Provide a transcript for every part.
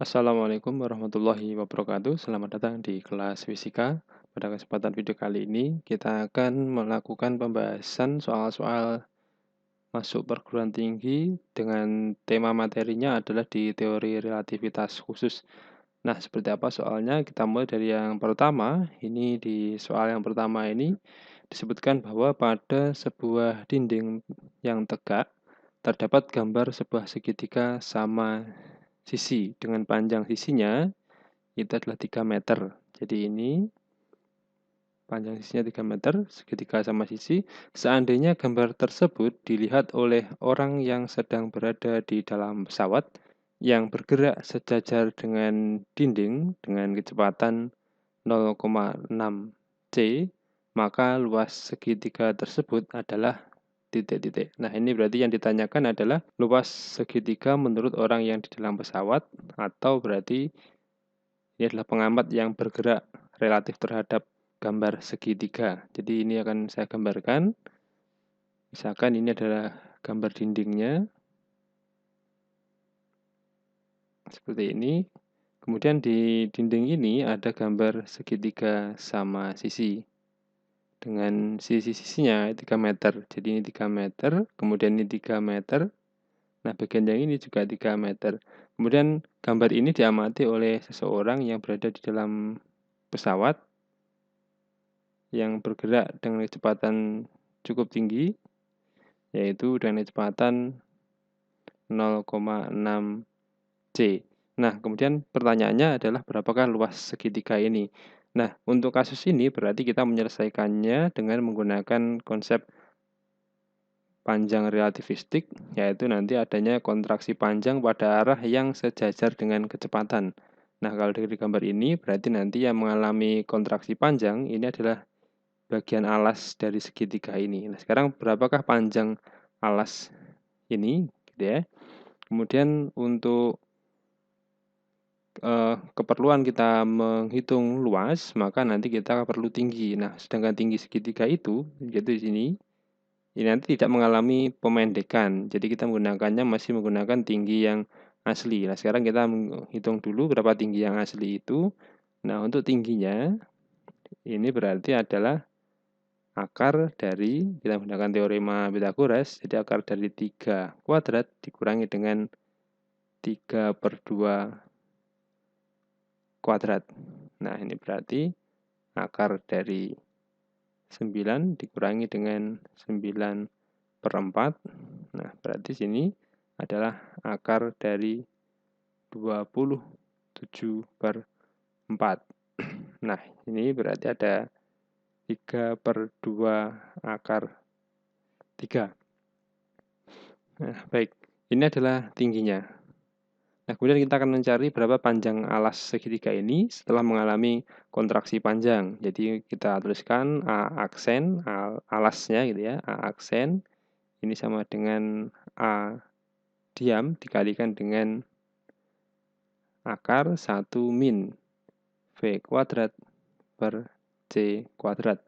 Assalamualaikum warahmatullahi wabarakatuh. Selamat datang di kelas fisika. Pada kesempatan video kali ini, kita akan melakukan pembahasan soal-soal masuk perguruan tinggi dengan tema materinya adalah di teori relativitas khusus. Nah, seperti apa soalnya? Kita mulai dari yang pertama. Ini di soal yang pertama ini disebutkan bahwa pada sebuah dinding yang tegak terdapat gambar sebuah segitiga sama sisi dengan panjang sisinya itu adalah 3 meter. Jadi ini panjang sisinya 3 meter, segitiga sama sisi. Seandainya gambar tersebut dilihat oleh orang yang sedang berada di dalam pesawat yang bergerak sejajar dengan dinding dengan kecepatan 0,6 c, maka luas segitiga tersebut adalah titik-titik. Nah, ini berarti yang ditanyakan adalah luas segitiga menurut orang yang di dalam pesawat, atau berarti ini adalah pengamat yang bergerak relatif terhadap gambar segitiga. Jadi ini akan saya gambarkan. Misalkan ini adalah gambar dindingnya. Seperti ini. Kemudian di dinding ini ada gambar segitiga sama sisi. Dengan sisi-sisinya 3 meter. Jadi ini 3 meter, kemudian ini 3 meter. Nah, bagian yang ini juga 3 meter. Kemudian gambar ini diamati oleh seseorang yang berada di dalam pesawat yang bergerak dengan kecepatan cukup tinggi, yaitu dengan kecepatan 0,6 c. Nah, kemudian pertanyaannya adalah berapakah luas segitiga ini? Nah, untuk kasus ini berarti kita menyelesaikannya dengan menggunakan konsep panjang relativistik, yaitu nanti adanya kontraksi panjang pada arah yang sejajar dengan kecepatan. Nah, kalau dari gambar ini berarti nanti yang mengalami kontraksi panjang ini adalah bagian alas dari segitiga ini. Nah, sekarang berapakah panjang alas ini, gitu ya. Kemudian untuk keperluan kita menghitung luas, maka nanti kita perlu tinggi. Nah, sedangkan tinggi segitiga itu, yaitu di sini, ini nanti tidak mengalami pemendekan. Jadi kita menggunakannya masih menggunakan tinggi yang asli. Nah, sekarang kita menghitung dulu berapa tinggi yang asli itu. Nah, untuk tingginya, ini berarti adalah akar dari, kita menggunakan teorema Pythagoras, jadi akar dari 3 kuadrat dikurangi dengan 3/2 kuadrat. Nah, ini berarti akar dari 9 dikurangi dengan 9/4. Nah, berarti sini adalah akar dari 27/4. Nah, ini berarti ada 3/2 akar 3. Nah, baik. Ini adalah tingginya. Nah, kemudian kita akan mencari berapa panjang alas segitiga ini setelah mengalami kontraksi panjang. Jadi kita tuliskan A aksen, alasnya gitu ya, A aksen. Ini sama dengan A diam dikalikan dengan akar 1 min V kuadrat per C kuadrat.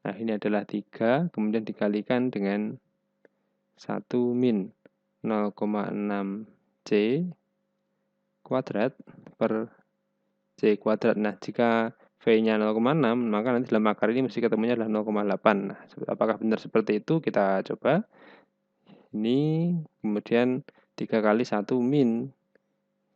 Nah, ini adalah 3, kemudian dikalikan dengan 1 min 0,6 C kuadrat per C kuadrat. Nah, jika V-nya 0,6, maka nanti dalam akar ini mesti ketemunya adalah 0,8. Nah, apakah benar seperti itu? Kita coba. Ini kemudian 3 kali 1 min.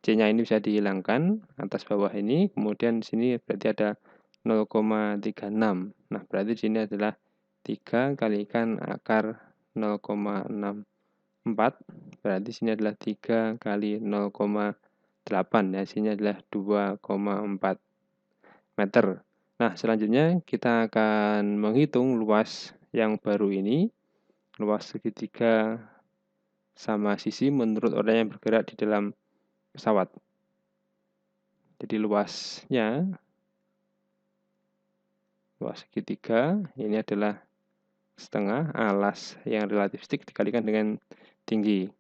C-nya ini bisa dihilangkan atas bawah ini. Kemudian di sini berarti ada 0,36. Nah, berarti di sini adalah 3 kalikan akar 0,64. Berarti sini adalah 3 kali 0,8. Hasilnya adalah 2,4 meter. Nah, selanjutnya kita akan menghitung luas yang baru ini. Luas segitiga sama sisi menurut orang yang bergerak di dalam pesawat. Jadi luas segitiga ini adalah setengah alas yang relativistik dikalikan dengan tinggi.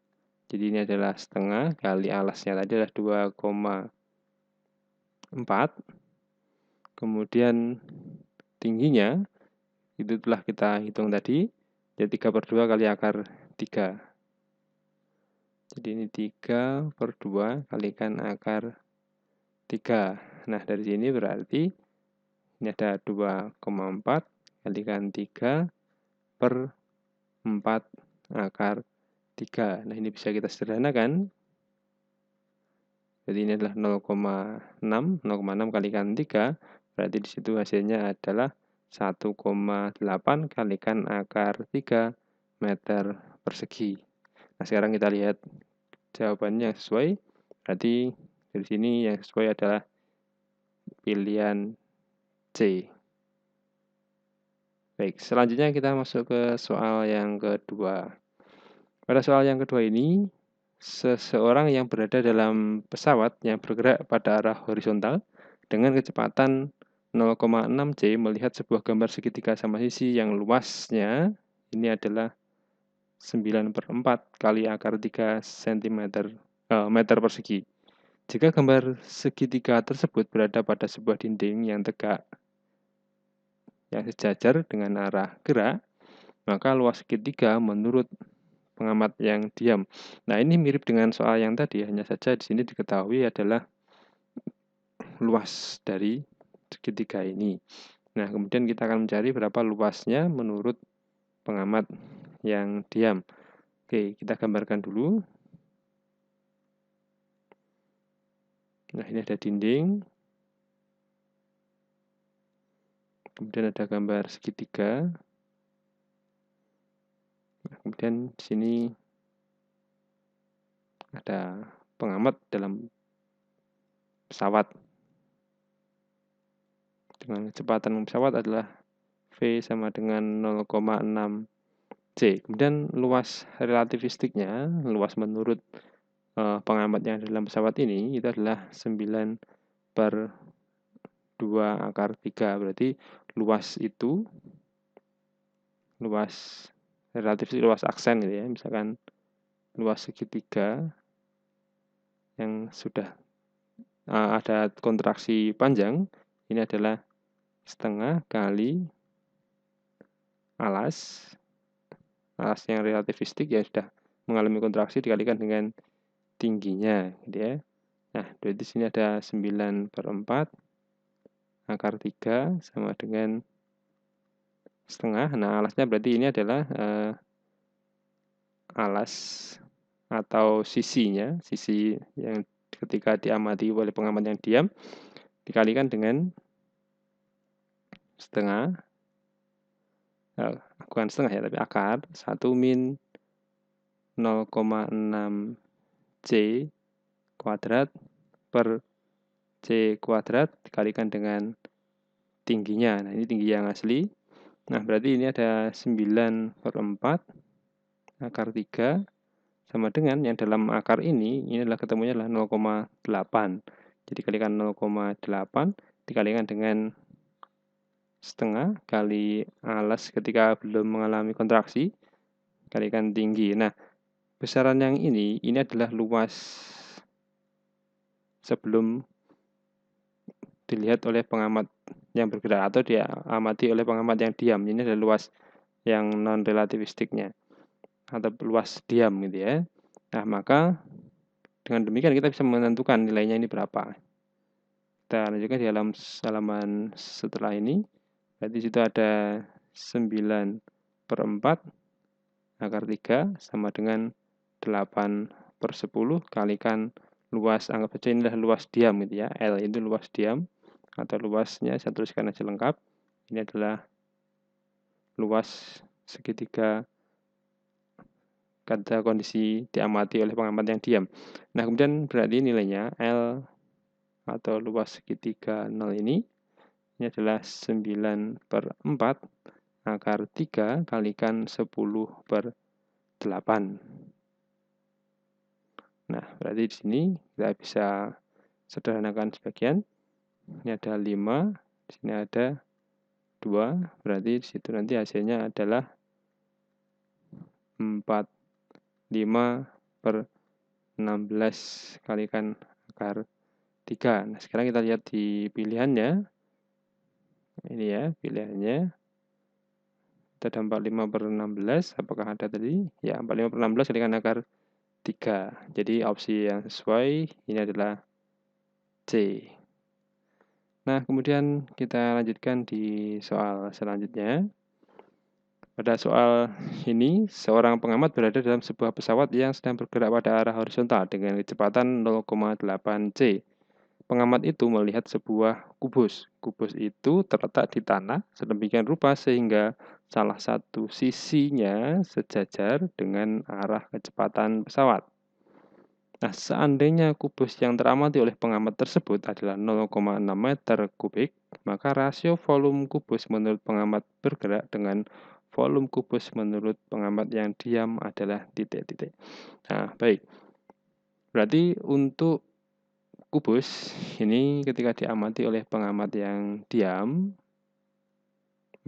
Jadi ini adalah setengah kali alasnya tadi adalah 2,4. Kemudian tingginya itu telah kita hitung tadi. Jadi 3/2 kali akar 3. Jadi ini 3/2 kalikan akar 3. Nah, dari sini berarti ini ada 2,4 kalikan 3 per 4 akar 3. Nah, ini bisa kita sederhanakan. Jadi ini adalah 0,6 kalikan 3, berarti di situ hasilnya adalah 1,8 kalikan akar 3 meter persegi. Nah, sekarang kita lihat jawabannya yang sesuai. Berarti dari sini yang sesuai adalah pilihan C. Baik, selanjutnya kita masuk ke soal yang kedua. Pada soal yang kedua ini, seseorang yang berada dalam pesawat yang bergerak pada arah horizontal dengan kecepatan 0,6 C melihat sebuah gambar segitiga sama sisi yang luasnya ini adalah 9/4 kali akar 3 meter persegi. Jika gambar segitiga tersebut berada pada sebuah dinding yang tegak yang sejajar dengan arah gerak, maka luas segitiga menurut pengamat yang diam. Nah, ini mirip dengan soal yang tadi, hanya saja di sini diketahui adalah luas dari segitiga ini. Nah, kemudian kita akan mencari berapa luasnya menurut pengamat yang diam. Oke, kita gambarkan dulu. Nah, ini ada dinding. Kemudian ada gambar segitiga. Nah, kemudian di sini ada pengamat dalam pesawat. Dengan kecepatan pesawat adalah V sama dengan 0,6 C. Kemudian luas relativistiknya, luas menurut pengamat yang dalam pesawat ini, itu adalah 9/2 akar 3. Berarti luas itu, luas relatif luas aksen gitu ya. Misalkan luas segitiga yang sudah ada kontraksi panjang, ini adalah setengah kali alas yang relativistik ya sudah mengalami kontraksi dikalikan dengan tingginya gitu ya. Nah, berarti sini ada 9/4 akar 3 sama dengan setengah. Nah, alasnya berarti ini adalah alas atau sisinya, sisi yang ketika diamati oleh pengamat yang diam dikalikan dengan setengah, bukan setengah ya, tapi akar 1 min 0,6 C kuadrat per C kuadrat dikalikan dengan tingginya. Nah, ini tinggi yang asli. Nah, berarti ini ada 9/4 akar 3 sama dengan yang dalam akar ini adalah ketemunya adalah 0,8. Jadi kalikan 0,8 dikalikan dengan setengah kali alas ketika belum mengalami kontraksi kalikan tinggi. Nah, besaran yang ini adalah luas sebelum dilihat oleh pengamat yang bergerak atau diamati oleh pengamat yang diam. Ini adalah luas yang non relativistiknya atau luas diam gitu ya. Nah, maka dengan demikian kita bisa menentukan nilainya ini berapa. Kita lanjutkan di halaman setelah ini. Berarti situ ada 9/4 akar 3 sama dengan 8/10 kalikan luas, anggap saja ini adalah luas diam gitu ya. L itu luas diam atau luasnya, saya tuliskan aja lengkap. Ini adalah luas segitiga pada kondisi diamati oleh pengamat yang diam. Nah, kemudian berarti nilainya L atau luas segitiga 0 ini adalah 9/4 akar 3 kalikan 10/8. Nah, berarti di sini kita bisa sederhanakan sebagian. Ini ada 5, di sini ada 2, berarti di situ nanti hasilnya adalah 45/16 kalikan akar 3. Nah, sekarang kita lihat di pilihannya. Ini ya pilihannya. Kita ada 45/16. Apakah ada tadi? Ya, 45/16 kalikan akar 3. Jadi opsi yang sesuai ini adalah C. Nah, kemudian kita lanjutkan di soal selanjutnya. Pada soal ini, seorang pengamat berada dalam sebuah pesawat yang sedang bergerak pada arah horizontal dengan kecepatan 0,8 c. Pengamat itu melihat sebuah kubus. Kubus itu terletak di tanah sedemikian rupa sehingga salah satu sisinya sejajar dengan arah kecepatan pesawat. Nah, seandainya kubus yang teramati oleh pengamat tersebut adalah 0,6 meter kubik, maka rasio volume kubus menurut pengamat bergerak dengan volume kubus menurut pengamat yang diam adalah titik-titik. Nah, baik. Berarti untuk kubus ini ketika diamati oleh pengamat yang diam,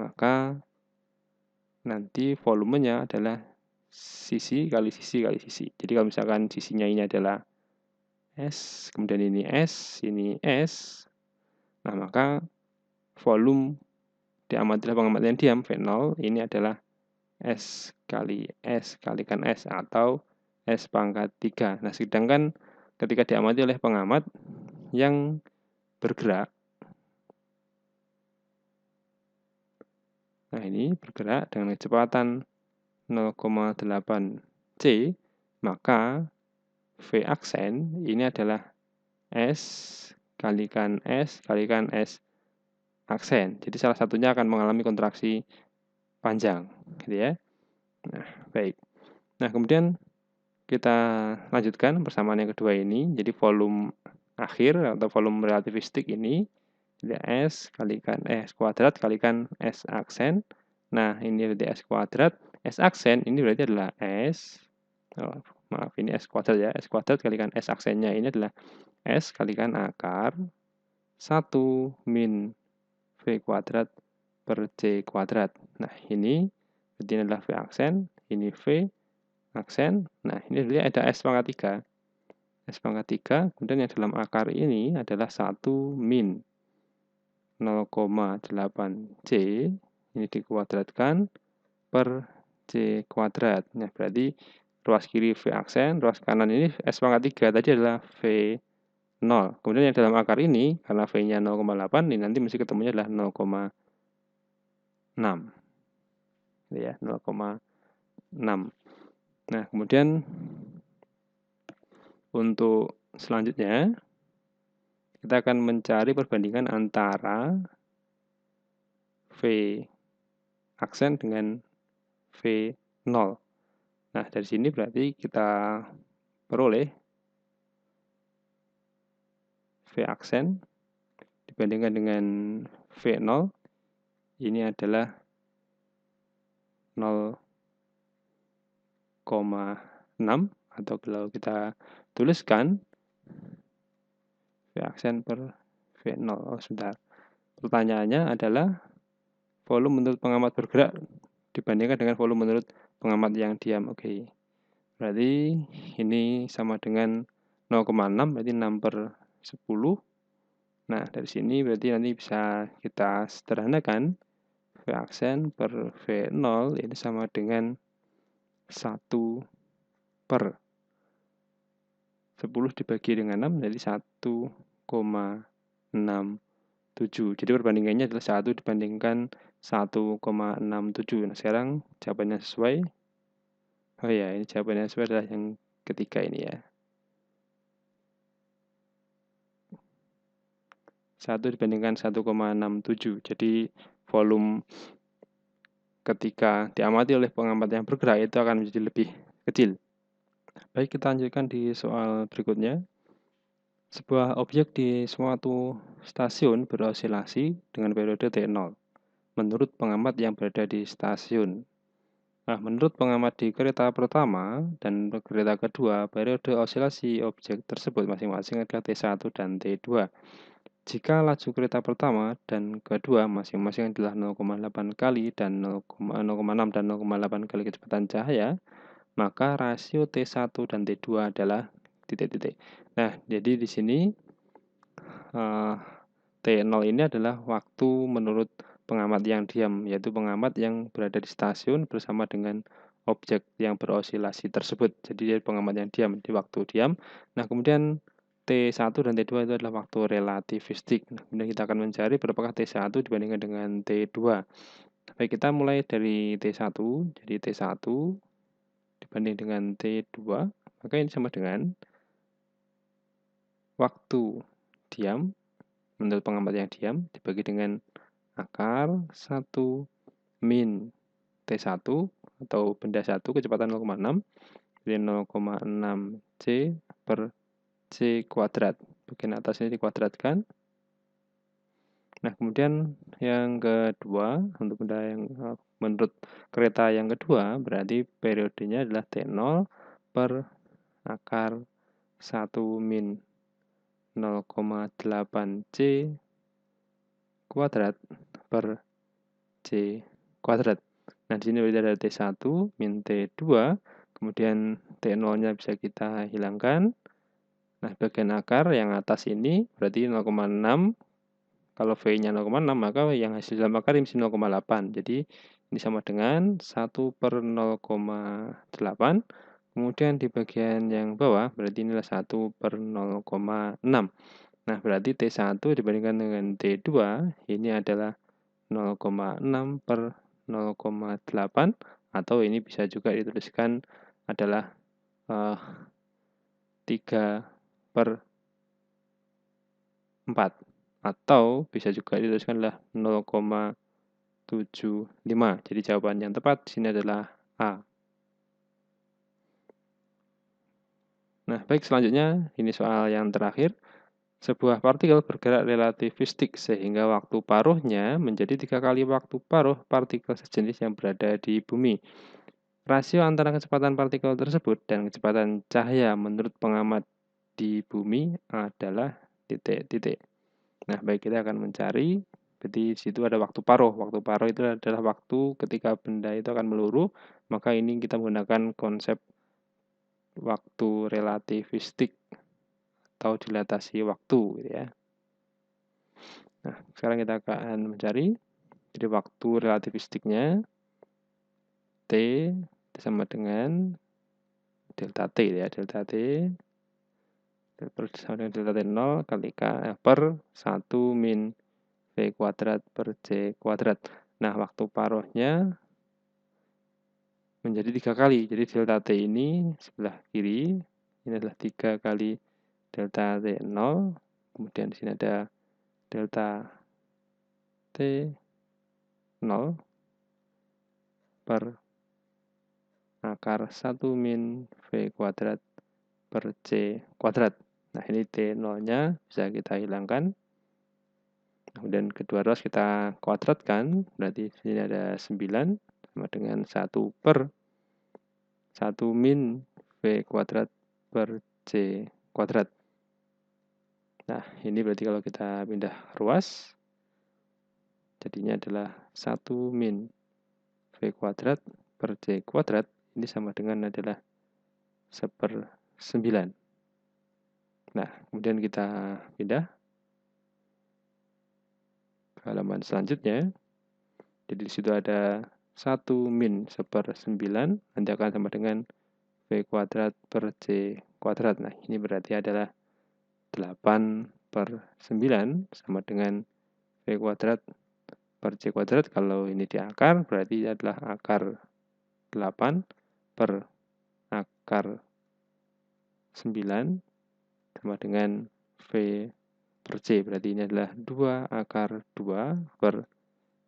maka nanti volumenya adalah sisi kali sisi kali sisi. Jadi kalau misalkan sisinya ini adalah S, kemudian ini S, nah maka volume diamati oleh pengamat yang diam V0 ini adalah S kalikan S atau S pangkat 3. Nah, sedangkan ketika diamati oleh pengamat yang bergerak, nah ini bergerak dengan kecepatan 0,8 C, maka V aksen ini adalah S kalikan S aksen. Jadi salah satunya akan mengalami kontraksi panjang, gitu ya. Nah, baik. Nah, kemudian kita lanjutkan persamaan yang kedua ini. Jadi volume akhir atau volume relativistik ini S kalikan S kuadrat kalikan S aksen. Nah, ini berarti S kuadrat. S aksen ini berarti adalah S. Oh, maaf, ini S kuadrat ya. S kuadrat kalikan S aksennya ini adalah S kalikan akar 1 min V kuadrat per C kuadrat. Nah, ini berarti ini adalah V aksen, ini V aksen. Nah, ini berarti ada S pangkat 3. S pangkat 3, kemudian yang dalam akar ini adalah 1 min 0,8 C, ini dikuadratkan per C kuadrat. Nah, berarti ruas kiri V aksen, ruas kanan ini S pangkat 3 tadi adalah V0. Kemudian yang dalam akar ini, karena V-nya 0,8, ini nanti mesti ketemunya adalah 0,6. Ya, 0,6. Nah, kemudian untuk selanjutnya, kita akan mencari perbandingan antara V aksen dengan V0. Nah, dari sini berarti kita peroleh V aksen dibandingkan dengan V0, ini adalah 0,6, atau kalau kita tuliskan V aksen per V0. Oh, sebentar. Pertanyaannya adalah volume menurut pengamat bergerak dibandingkan dengan volume menurut pengamat yang diam. Oke. Berarti ini sama dengan 0,6, berarti 6 per 10. Nah, dari sini berarti nanti bisa kita sederhanakan. V aksen per V0 ini sama dengan 1 per 10 dibagi dengan 6, jadi 1,67. Jadi perbandingannya adalah 1 dibandingkan 1,67. Nah, sekarang jawabannya sesuai. Oh ya, ini jawabannya sesuai adalah yang ketiga ini ya. 1 dibandingkan 1,67. Jadi volume ketika diamati oleh pengamat yang bergerak itu akan menjadi lebih kecil. Baik, kita lanjutkan di soal berikutnya. Sebuah objek di suatu stasiun berosilasi dengan periode T0 menurut pengamat yang berada di stasiun. Nah, menurut pengamat di kereta pertama dan kereta kedua, periode osilasi objek tersebut masing-masing adalah T1 dan T2. Jika laju kereta pertama dan kedua masing-masing adalah 0,8 kali dan 0,6 dan 0,8 kali kecepatan cahaya, maka rasio T1 dan T2 adalah titik-titik. Nah, jadi di sini T0 ini adalah waktu menurut pengamat yang diam, yaitu pengamat yang berada di stasiun bersama dengan objek yang berosilasi tersebut. Jadi dia pengamat yang diam di waktu diam. Nah, kemudian T1 dan T2 itu adalah waktu relativistik. Nah, kemudian kita akan mencari berapakah T1 dibandingkan dengan T2. Baik, kita mulai dari T1. Jadi T1 dibanding dengan T2, maka ini sama dengan waktu diam, menurut pengamat yang diam, dibagi dengan akar 1 min T1 atau benda 1 kecepatan 0,6, jadi 0,6 C per C kuadrat. Bagian atas ini dikuadratkan. Nah, kemudian yang kedua, untuk benda yang menurut kereta yang kedua, berarti periodenya adalah T0 per akar 1 min 0,8 C kuadrat per C kuadrat. Nah, di sini berarti ada T1 min T2, kemudian T0-nya bisa kita hilangkan. Nah, bagian akar yang atas ini berarti 0,6. Kalau V-nya 0,6, maka yang hasil dalam akar ini 0,8. Jadi, ini sama dengan 1 per 0,8. Kemudian di bagian yang bawah, berarti inilah 1 per 0,6. Nah, berarti T1 dibandingkan dengan T2, ini adalah 0,6 per 0,8. Atau ini bisa juga dituliskan adalah 3 per 4. Atau bisa juga dituliskan adalah 0,75. Jadi jawaban yang tepat di sini adalah A. Nah, baik, selanjutnya ini soal yang terakhir. Sebuah partikel bergerak relativistik sehingga waktu paruhnya menjadi 3 kali waktu paruh partikel sejenis yang berada di bumi. Rasio antara kecepatan partikel tersebut dan kecepatan cahaya menurut pengamat di bumi adalah titik-titik. Nah, baik, kita akan mencari, berarti di situ ada waktu paruh. Waktu paruh itu adalah waktu ketika benda itu akan meluruh, maka ini kita menggunakan konsep waktu relativistik atau dilatasi waktu, gitu ya. Nah, sekarang kita akan mencari, jadi waktu relativistiknya T sama dengan delta T, ya, delta T sama dengan delta T0 kali K per 1 min V kuadrat per C kuadrat. Nah, waktu paruhnya menjadi 3 kali. Jadi delta T ini sebelah kiri, ini adalah 3 kali delta T0. Kemudian di sini ada delta T0 per akar 1 min V kuadrat per C kuadrat. Nah, ini T0-nya bisa kita hilangkan. Kemudian kedua ruas kita kuadratkan, berarti di sini ada 9 sama dengan 1 per 1 min V kuadrat per C kuadrat. Nah, ini berarti kalau kita pindah ruas, jadinya adalah 1 min V kuadrat per C kuadrat, ini sama dengan adalah 1/9. Nah, kemudian kita pindah ke halaman selanjutnya. Jadi di situ ada 1 min 1/9, nanti akan sama dengan V kuadrat per C kuadrat. Nah, ini berarti adalah 8/9 sama dengan V kuadrat per C kuadrat. Kalau ini di akar, berarti adalah akar 8 per akar 9 sama dengan V per C. Berarti ini adalah 2 akar 2 per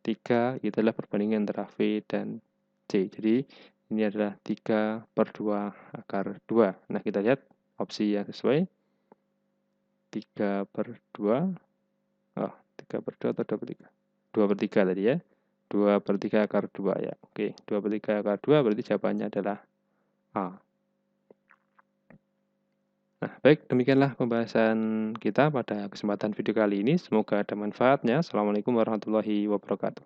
3, itu adalah perbandingan antara V dan C. Jadi ini adalah 3/2 akar 2. Nah, kita lihat opsi yang sesuai. 3/2. Oh, 3/2 atau 2/3? 2/3 tadi ya. 2/3 akar 2 ya. Oke, 2/3 akar 2 berarti jawabannya adalah A. Nah, baik, demikianlah pembahasan kita pada kesempatan video kali ini. Semoga ada manfaatnya. Assalamualaikum warahmatullahi wabarakatuh.